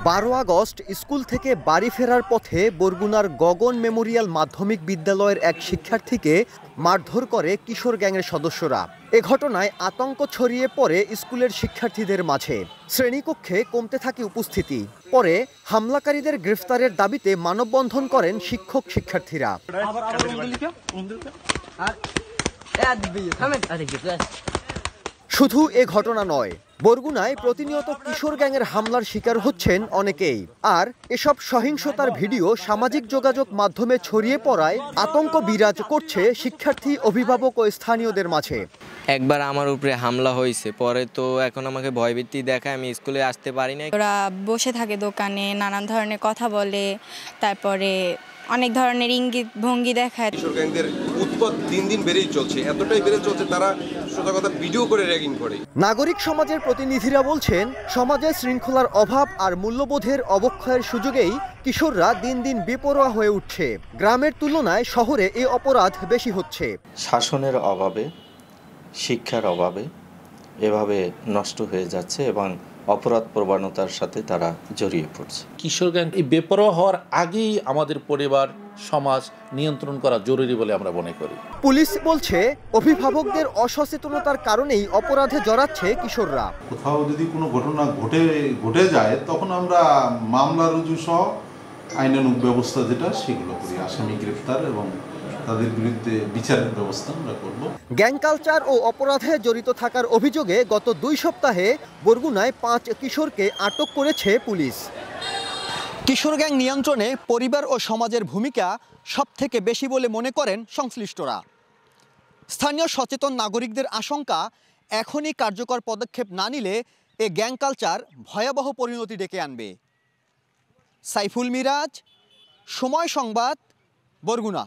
12 August school থেকে বাড়ি ফেরার পথে বরগুনার গগন মেমোরিয়াল মাধ্যমিক বিদ্যালয়ের এক শিক্ষার্থীকে মারধর করে কিশোর গ্যাংয়ের সদস্যরা। এ ঘটনায় আতঙ্ক ছড়িয়ে পড়ে স্কুলের শিক্ষার্থীদের মাঝে। শ্রেণীকক্ষে কমতে থাকে উপস্থিতি। পরে হামলাকারীদের গ্রেফতারের দাবিতে মানববন্ধন করেন শিক্ষক শিক্ষার্থীরা। শুধু এ ঘটনা নয়, বরগুনায় প্রতিনিয়ত কিশোর গ্যাংয়ের হামলার শিকার হচ্ছেন অনেকেই। আর এসব সহিংসতার ভিডিও সামাজিক যোগাযোগ মাধ্যমে ছড়িয়ে পড়ায় আতঙ্ক বিরাজ করছে শিক্ষার্থী, অভিভাবক ও স্থানীয়দের মাঝে। একবার আমার উপরে হামলা হয়েছে, পরে তো এখন আমাকে ভয়ভীতি দেখায়, আমি স্কুলে আসতে পারি না। ওরা বসে থাকে দোকানে, নানান ধরনের কথা বলে, তারপরে অনেক ধরনের ইঙ্গিত ভঙ্গি দেখায়। কিশোর গ্যাংদের উৎপাত দিন দিন বেড়েই চলছে, এতটাই বেড়ে চলছে তারা সোজা কথা ভিডিও করে র্যাগিং করে। নাগরিক সমাজের প্রতিনিধিরা বলছেন, সমাজে শৃঙ্খলার অভাব আর মূল্যবোধের অবক্ষয়ের সুযোগেই কিশোররা দিন দিন বেপরোয়া হয়ে উঠছে। গ্রামের তুলনায় শহরে এই অপরাধ বেশি হচ্ছে। শাসনের অভাবে, শিক্ষার অভাবে এভাবে নষ্ট হয়ে যাচ্ছে এবং অপরাধ প্রবণতার সাথে তারা জড়িয়ে পড়ছে। কিশোর গ্যাং এই বেপরোয়া হওয়ার আগেই আমাদের পরিবার সমাজ নিয়ন্ত্রণ করা জরুরি বলে আমরা মনে করি। পুলিশ বলছে, অভিভাবকদের অসচেতনতার কারণেই অপরাধে জড়াচ্ছে কিশোররা। কোথাও যদি কোনো ঘটনা ঘটে যায়, তখন আমরা মামলা রুজু সহ আইনানুগ ব্যবস্থা যেটা সেগুলো করি, আসামি গ্রেফতার এবং তাদের বিরুদ্ধে বিচারের ব্যবস্থা আমরা করব। গ্যাং কালচার ও অপরাধে জড়িত থাকার অভিযোগে গত 2 সপ্তাহে বরগুনায় 5 কিশোরকে আটক করেছে পুলিশ। কিশোর গ্যাং নিয়ন্ত্রণে পরিবার ও সমাজের ভূমিকা সবথেকে বেশি বলে মনে করেন সংশ্লিষ্টরা। স্থানীয় সচেতন নাগরিকদের আশঙ্কা, এখনই কার্যকর পদক্ষেপ না নিলে এ গ্যাং কালচার ভয়াবহ পরিণতি ডেকে আনবে। সাইফুল মিরাজ, সময় সংবাদ, বরগুনা।